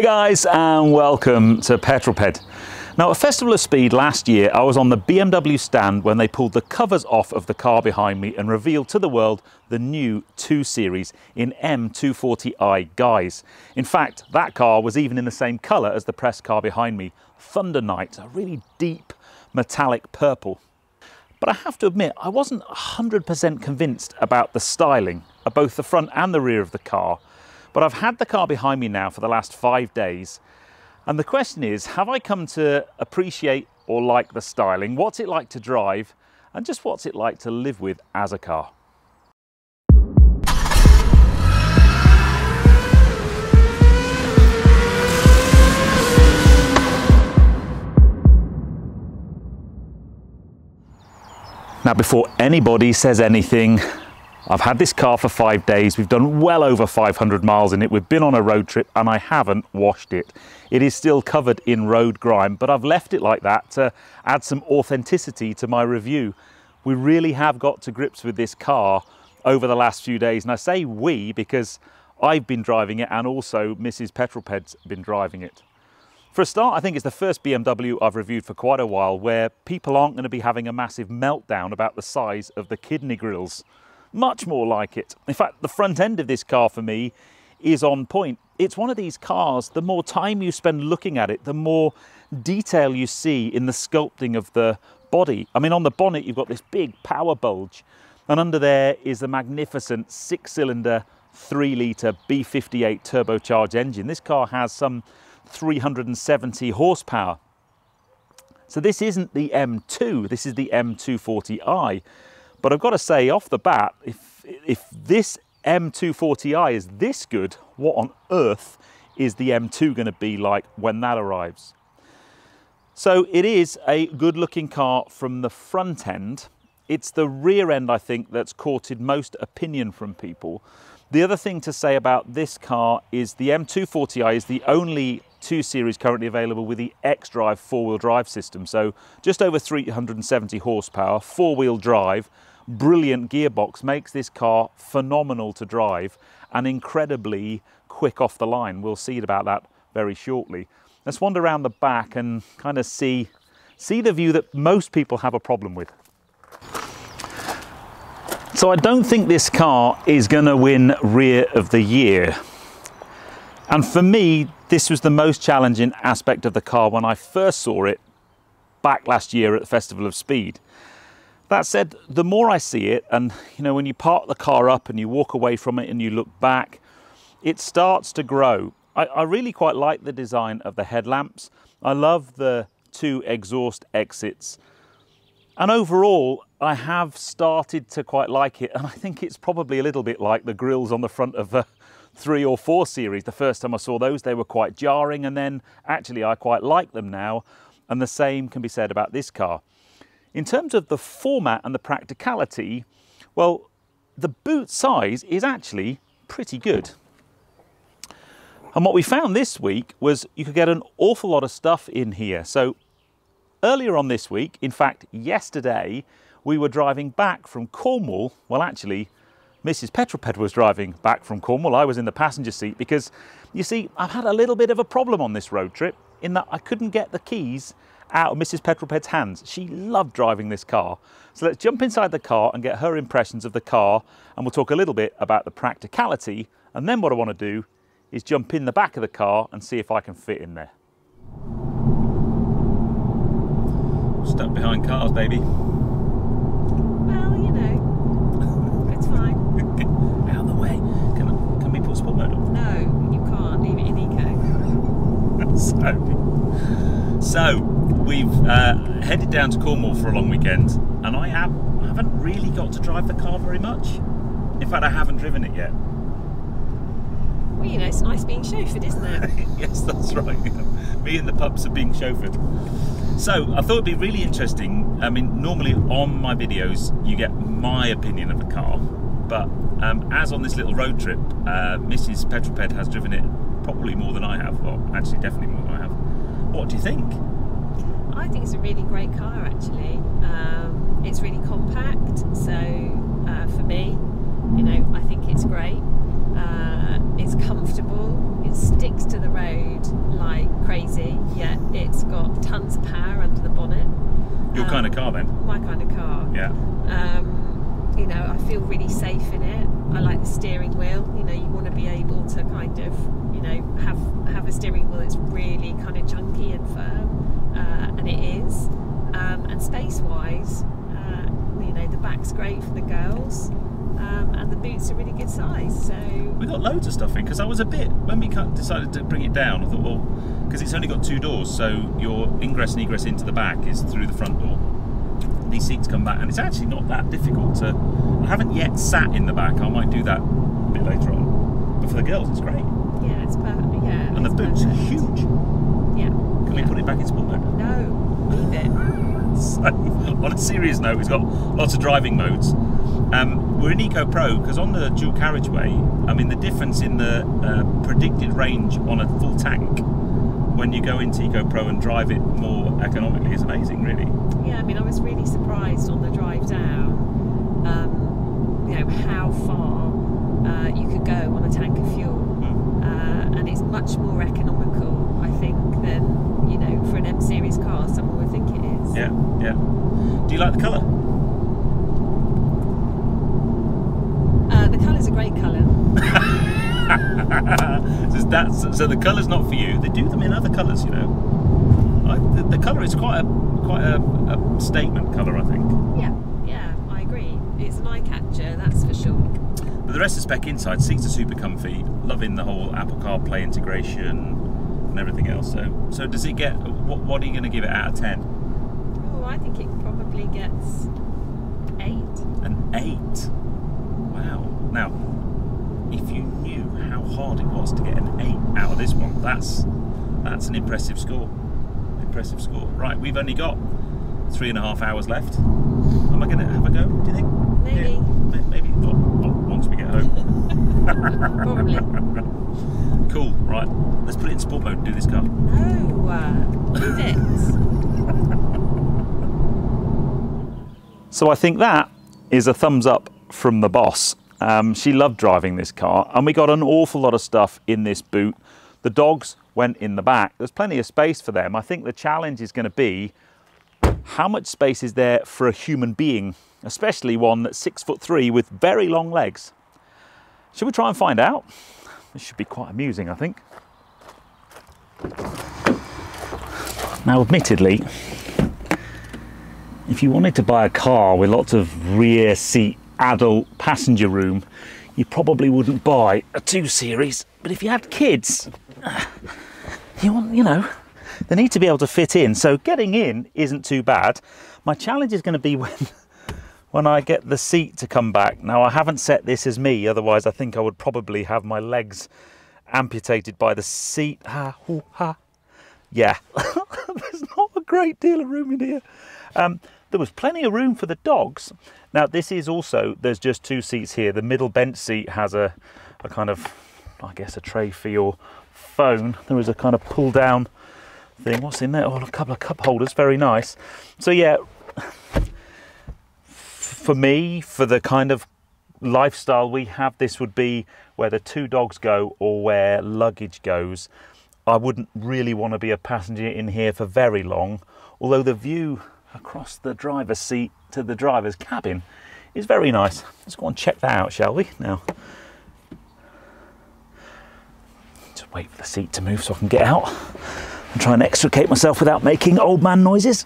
Hey guys, and welcome to Petrol Ped. Now, at Festival of Speed last year, I was on the BMW stand when they pulled the covers off of the car behind me and revealed to the world the new 2 Series in M240i guise. In fact, that car was even in the same colour as the press car behind me, Thunder Night, a really deep metallic purple. But I have to admit, I wasn't 100% convinced about the styling of both the front and the rear of the car. But I've had the car behind me now for the last 5 days. And the question is, have I come to appreciate or like the styling? What's it like to drive? And just what's it like to live with as a car? Now, before anybody says anything, I've had this car for 5 days. We've done well over 500 miles in it. We've been on a road trip and I haven't washed it. It is still covered in road grime, but I've left it like that to add some authenticity to my review. We really have got to grips with this car over the last few days. And I say we because I've been driving it and also Mrs. Petrol Ped's been driving it. For a start, I think it's the first BMW I've reviewed for quite a while where people aren't going to be having a massive meltdown about the size of the kidney grills. Much more like it. In fact, the front end of this car for me is on point. It's one of these cars, the more time you spend looking at it, the more detail you see in the sculpting of the body. I mean, on the bonnet, you've got this big power bulge, and under there is a magnificent 6-cylinder, 3-litre B58 turbocharged engine. This car has some 370 horsepower. So this isn't the M2, this is the M240i. But I've got to say off the bat, if this M240i is this good, what on earth is the M2 going to be like when that arrives? So it is a good looking car from the front end. It's the rear end, I think, that's courted most opinion from people. The other thing to say about this car is the M240i is the only 2 Series currently available with the X-Drive 4-wheel drive system. So just over 370 horsepower, 4-wheel drive, brilliant gearbox makes this car phenomenal to drive and incredibly quick off the line. We'll see about that very shortly. Let's wander around the back and kind of see the view that most people have a problem with. So I don't think this car is going to win Rear of the Year. And for me, this was the most challenging aspect of the car when I first saw it back last year at the Festival of Speed. That said, the more I see it, and you know, when you park the car up and you walk away from it and you look back, it starts to grow. I really quite like the design of the headlamps. I love the 2 exhaust exits. And overall, I have started to quite like it. And I think it's probably a little bit like the grills on the front of the 3 or 4 Series. The first time I saw those, they were quite jarring. And then actually, I quite like them now. And the same can be said about this car. In terms of the format and the practicality, well, the boot size is actually pretty good. And what we found this week was you could get an awful lot of stuff in here. So earlier on this week, in fact, yesterday, we were driving back from Cornwall. Well, actually, Mrs. Petrol Ped was driving back from Cornwall. I was in the passenger seat because, you see, I've had a little bit of a problem on this road trip in that I couldn't get the keys out of Mrs. Petrol Ped's hands. She loved driving this car. So let's jump inside the car and get her impressions of the car, and we'll talk a little bit about the practicality, and then what I want to do is jump in the back of the car and see if I can fit in there. Stuck behind cars, baby. Well, you know, it's fine. Out of the way. Can we put sport mode on? No, you can't. Leave it in eco. So we've headed down to Cornwall for a long weekend, and I haven't really got to drive the car very much. In fact, I haven't driven it yet. Well, you know, it's nice being chauffeured, isn't it? Yes, that's right. Me and the pups are being chauffeured. So I thought it'd be really interesting. I mean, normally on my videos you get my opinion of the car, but as on this little road trip, Mrs. Petrol Ped has driven it probably more than I have. Well, actually, definitely more than I have. What do you think? I think it's a really great car, actually. It's really compact, so for me, you know, I think it's great. It's comfortable, it sticks to the road, kind of car then? My kind of car. Yeah. You know, I feel really safe in it. I like the steering wheel. You know, you want to be able to kind of, you know, have a steering wheel that's really kind of chunky and firm, and it is. And space-wise, you know, the back's great for the girls, and the boots are really good size. So we got loads of stuff in, because I was a bit, when we decided to bring it down, I thought, well, because it's only got 2 doors, so your ingress and egress into the back is through the front door. These seats come back, and it's actually not that difficult to. I haven't yet sat in the back. I might do that a bit later on. But for the girls, it's great. Yeah, it's perfect. Yeah, and the boots are huge. Yeah. Can we put it back in sport mode? No, leave it. So, on a serious note, it's got lots of driving modes. We're in Eco Pro because on the dual carriageway, I mean, the difference in the predicted range on a full tank when you go into Eco Pro and drive it more economically is amazing, really. Yeah, I mean, I was really surprised on the drive down, you know, how far you could go on a tank of fuel, and it's much more economical, I think, than, you know, for an M series car, someone would think it is. Yeah, yeah. Do you like the colour? The colour's a great colour. So the colour's not for you. They do them in other colours, you know. The colour is quite a statement colour, I think. Yeah, yeah, I agree. It's an eye catcher, that's for sure. But the rest of the spec inside, seats are super comfy. Loving the whole Apple CarPlay integration and everything else. So does it get? What are you going to give it out of 10? Oh, I think it probably gets 8. An 8. Wow. Now, if you knew how hard it was to get an 8 out of this one, that's an impressive score. Impressive score. Right, we've only got 3.5 hours left. Am I going to have a go, do you think? Maybe. Yeah, maybe not once we get home. Probably. Cool, right. Let's put it in sport mode and do this car. No, leave it. So I think that is a thumbs up from the boss. She loved driving this car, and we got an awful lot of stuff in this boot. The dogs went in the back. There's plenty of space for them. I think the challenge is going to be how much space is there for a human being, especially one that's 6'3" with very long legs. Should we try and find out? This should be quite amusing, I think. Now, admittedly, if you wanted to buy a car with lots of rear seat adult passenger room, you probably wouldn't buy a 2 Series. But if you had kids, you know, they need to be able to fit in. So getting in isn't too bad. My challenge is going to be when I get the seat to come back. Now, I haven't set this as me, otherwise I think I would probably have my legs amputated by the seat. Yeah, there's not a great deal of room in here. There was plenty of room for the dogs. Now, this is also, there's just 2 seats here. The middle bench seat has a kind of, I guess, a tray for your phone. There is a kind of pull down thing. What's in there? Oh, a couple of cup holders, very nice. So yeah, for me, for the kind of lifestyle we have, this would be where the 2 dogs go or where luggage goes. I wouldn't really want to be a passenger in here for very long, although the view across the driver's seat to the driver's cabin is very nice. Let's go and check that out, shall we? Now, just wait for the seat to move so I can get out and try and extricate myself without making old man noises.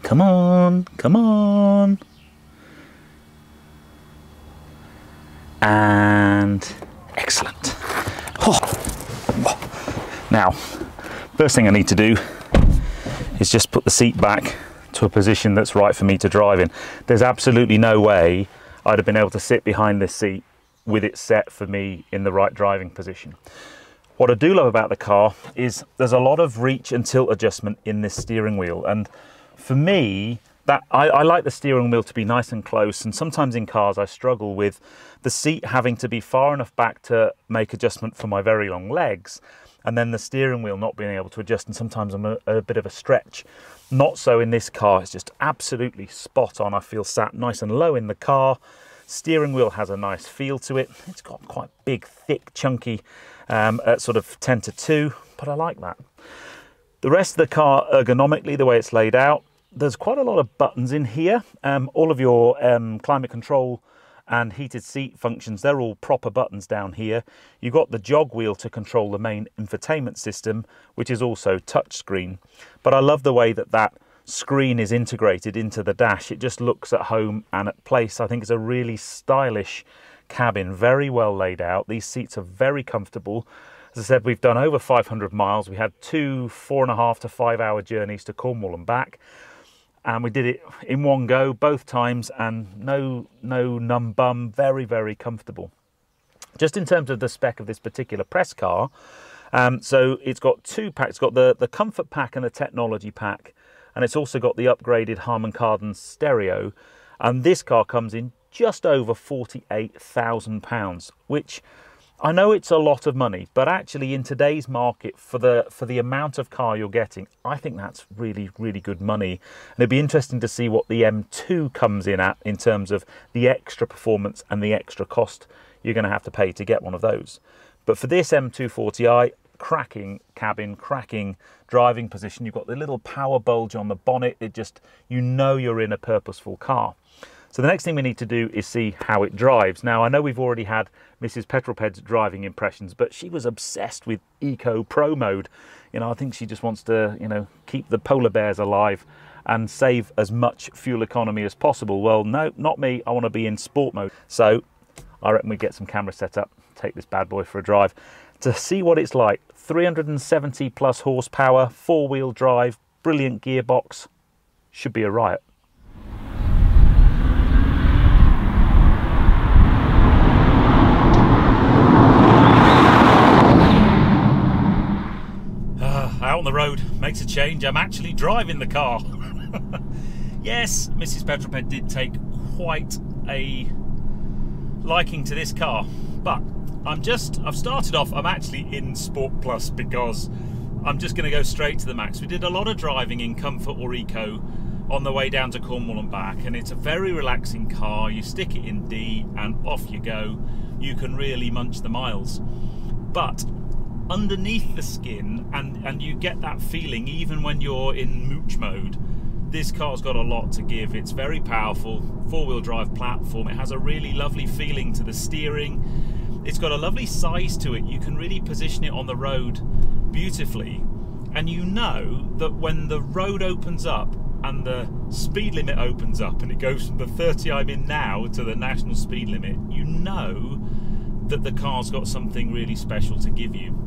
Come on, come on. And excellent. Now, first thing I need to do is just put the seat back to a position that's right for me to drive in. There's absolutely no way I'd have been able to sit behind this seat with it set for me in the right driving position. What I do love about the car is there's a lot of reach and tilt adjustment in this steering wheel, and for me, that I like the steering wheel to be nice and close, and sometimes in cars I struggle with the seat having to be far enough back to make adjustment for my very long legs, and then the steering wheel not being able to adjust, and sometimes I'm a bit of a stretch. Not so in this car. It's just absolutely spot on. I feel sat nice and low in the car. Steering wheel has a nice feel to it. It's got quite big, thick, chunky at sort of 10 to 2, but I like that. The rest of the car, ergonomically, the way it's laid out, there's quite a lot of buttons in here. All of your climate control and heated seat functions, they're all proper buttons down here. You've got the jog wheel to control the main infotainment system, which is also touchscreen. But I love the way that that screen is integrated into the dash. It just looks at home and at place. I think it's a really stylish cabin, very well laid out. These seats are very comfortable. As I said, we've done over 500 miles. We had 2 4.5 to 5 hour journeys to Cornwall and back. And we did it in one go, both times, and no numb bum, very, very comfortable. Just in terms of the spec of this particular press car, so it's got 2 packs. It's got the comfort pack and the technology pack, and it's also got the upgraded Harman Kardon stereo. And this car comes in just over £48,000, which I know it's a lot of money, but actually in today's market, for the amount of car you're getting, I think that's really, really good money. And it'd be interesting to see what the M2 comes in at in terms of the extra performance and the extra cost you're going to have to pay to get one of those. But for this M240i, cracking cabin, cracking driving position. You've got the little power bulge on the bonnet. It just, you know you're in a purposeful car. So the next thing we need to do is see how it drives. Now, I know we've already had Mrs. Petrol Ped's driving impressions, but she was obsessed with Eco Pro mode. You know, I think she just wants to, you know, keep the polar bears alive and save as much fuel economy as possible. Well, no, not me. I want to be in sport mode. So I reckon we get some cameras set up, take this bad boy for a drive to see what it's like. 370 plus horsepower, 4-wheel drive, brilliant gearbox. Should be a riot. Out on the road makes a change. I'm actually driving the car. Yes, Mrs. Petrol Ped did take quite a liking to this car, but I've started off, I'm actually in Sport Plus because I'm just going to go straight to the max. We did a lot of driving in Comfort or Eco on the way down to Cornwall and back, and it's a very relaxing car. You stick it in D and off you go. You can really munch the miles. But underneath the skin, and you get that feeling even when you're in mooch mode, this car's got a lot to give. It's very powerful, 4-wheel drive platform. It has a really lovely feeling to the steering. It's got a lovely size to it. You can really position it on the road beautifully, and you know that when the road opens up and the speed limit opens up and it goes from the 30 I'm in now to the national speed limit, you know that the car's got something really special to give you.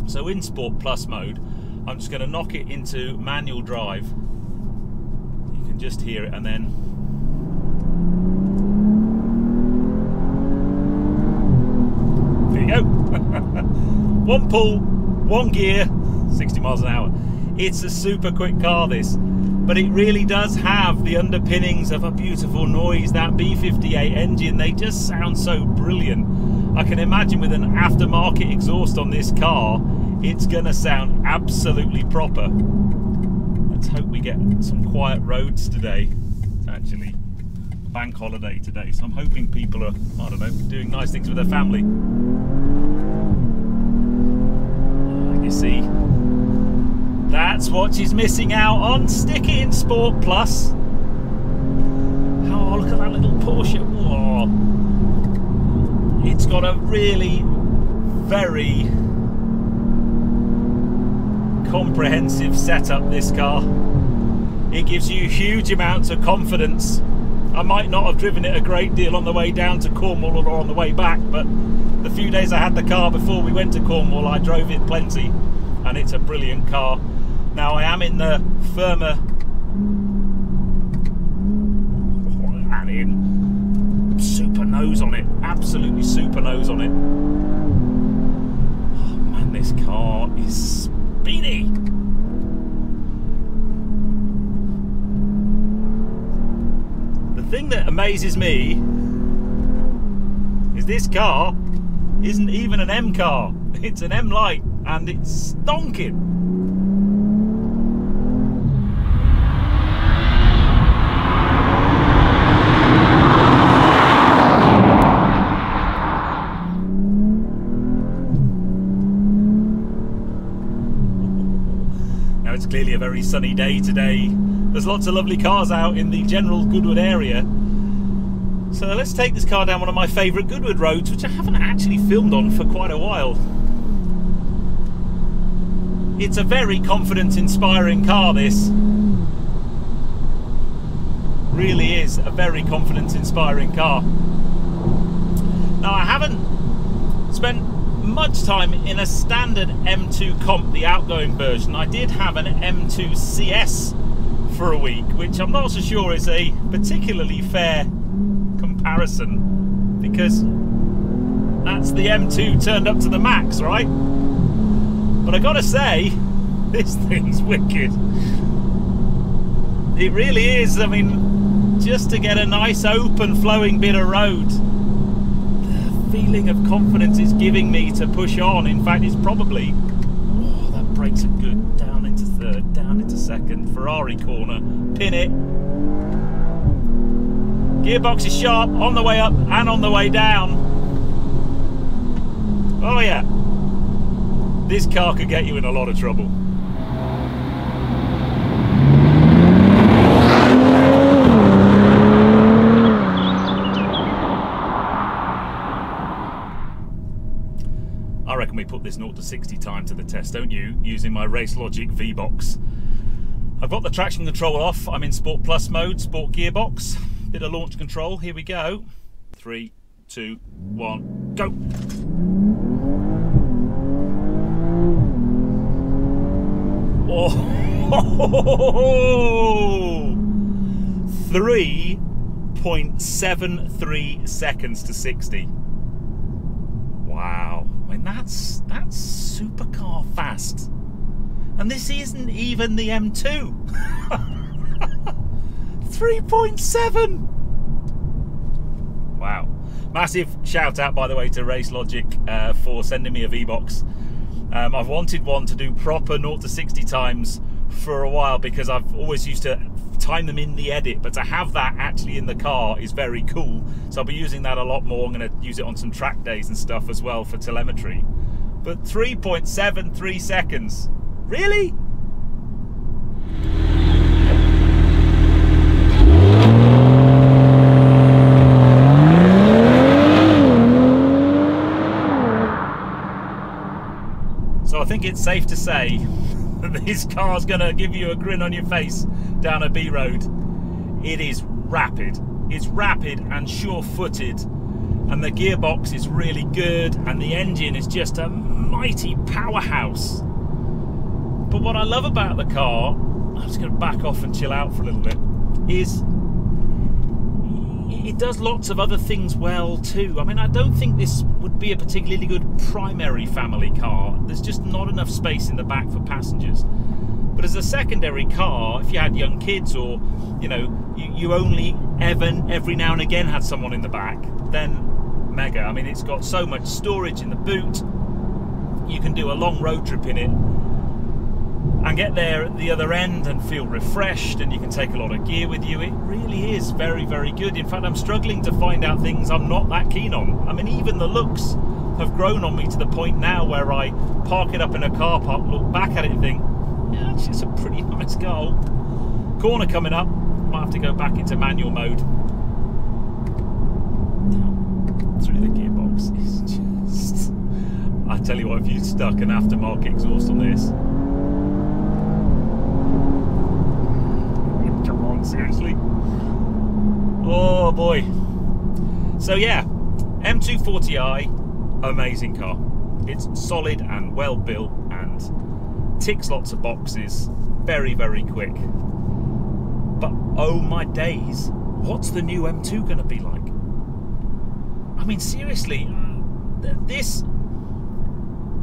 So in Sport Plus mode, I'm just going to knock it into manual drive. You can just hear it, and then there you go. One pull, one gear, 60 miles an hour. It's a super quick car, this, but it really does have the underpinnings of a beautiful noise. That B58 engine, they just sound so brilliant. I can imagine with an aftermarket exhaust on this car, it's going to sound absolutely proper. Let's hope we get some quiet roads today. It's actually bank holiday today, so I'm hoping people are, I don't know, doing nice things with their family. You see, that's what she's missing out on. Stick it in Sport Plus. Oh, look at that little Porsche. Whoa. It's got a really very comprehensive setup, this car. It gives you huge amounts of confidence. I might not have driven it a great deal on the way down to Cornwall or on the way back, but the few days I had the car before we went to Cornwall, I drove it plenty, and it's a brilliant car. Now I am in the firmer and in super nose on it, absolutely super nose on it. Oh man, this car is speedy. The thing that amazes me is this car isn't even an M car, it's an M-Lite, and it's stonking. It's clearly a very sunny day today. There's lots of lovely cars out in the general Goodwood area. So let's take this car down one of my favourite Goodwood roads, which I haven't actually filmed on for quite a while. It's a very confidence inspiring car, this. Really is a very confidence inspiring car. Now, I haven't spent much time in a standard M2 comp, the outgoing version. I did have an M2 CS for a week, which I'm not so sure is a particularly fair comparison, because that's the M2 turned up to the max, right? But I gotta say, this thing's wicked. It really is. I mean, just to get a nice open flowing bit of road, the feeling of confidence it's giving me to push on. In fact, it's probably, oh, that brakes are good. Down into third, down into second, Ferrari corner, pin it. Gearbox is sharp on the way up and on the way down. Oh yeah, this car could get you in a lot of trouble. I reckon we put this 0 to 60 time to the test, don't you? Using my Race Logic V-Box. I've got the traction control off. I'm in Sport Plus mode, Sport gearbox. Bit of launch control. Here we go. 3, 2, 1, go. Oh, 3.73 seconds to 60. Wow. I mean, that's supercar fast. And this isn't even the M2. 3.7. Wow. Massive shout out, by the way, to Race Logic for sending me a V-Box. I've wanted one to do proper 0 to 60 times for a while, because I've always used to time them in the edit, but to have that actually in the car is very cool. So I'll be using that a lot more. I'm going to use it on some track days and stuff as well for telemetry. But 3.73 seconds. Really? So I think it's safe to say that this car's gonna give you a grin on your face down a B road. It is rapid. It's rapid and sure-footed, and the gearbox is really good, and the engine is just a mighty powerhouse. But what I love about the car, I'm just gonna back off and chill out for a little bit, is it does lots of other things well too. I mean, I don't think this would be a particularly good primary family car. There's just not enough space in the back for passengers. But as a secondary car, if you had young kids, or you know, you only every now and again had someone in the back, then mega. I mean, it's got so much storage in the boot. You can do a long road trip in it and get there at the other end and feel refreshed, and you can take a lot of gear with you. It really is very, very good. In fact, I'm struggling to find out things I'm not that keen on. I mean, even the looks have grown on me to the point now where I park it up in a car park, look back at it and think, yeah, actually it's a pretty nice car. Corner coming up, might have to go back into manual mode. Through the gearbox is just... I tell you what, if you stuck an aftermarket exhaust on this, come on, seriously? Oh boy. So yeah, M240i, amazing car. It's solid and well built and ticks lots of boxes, very, very quick. But oh my days, what's the new M2 going to be like? I mean, seriously,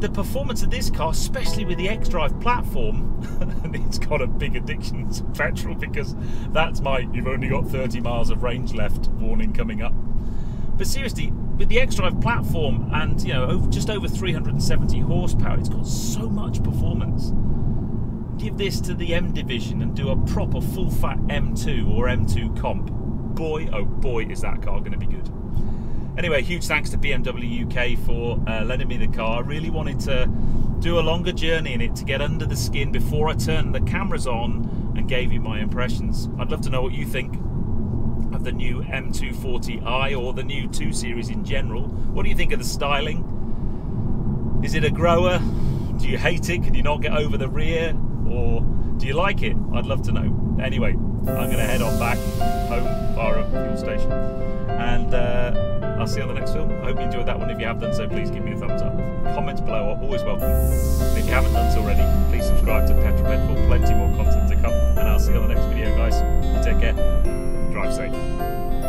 the performance of this car, especially with the X-Drive platform, and it's got a big addiction to petrol, because that's my "you've only got 30 miles of range left" warning coming up. But seriously, with the X-Drive platform and, you know, just over 370 horsepower, it's got so much performance. Give this to the M division and do a proper full-fat M2 or M2 comp. Boy, oh boy, is that car going to be good. Anyway, huge thanks to BMW UK for lending me the car. I really wanted to do a longer journey in it to get under the skin before I turned the cameras on and gave you my impressions. I'd love to know what you think of the new M240i or the new 2 Series in general. What do you think of the styling? Is it a grower? Do you hate it? Can you not get over the rear? Or do you like it? I'd love to know. Anyway, I'm going to head on back home via a fuel station, and I'll see you on the next film. I hope you enjoyed that one. If you have done so, please give me a thumbs up. Comments below are always welcome. And if you haven't done so already, please subscribe to Petrol Ped for plenty more content to come. And I'll see you on the next video, guys. You take care. Drive safe.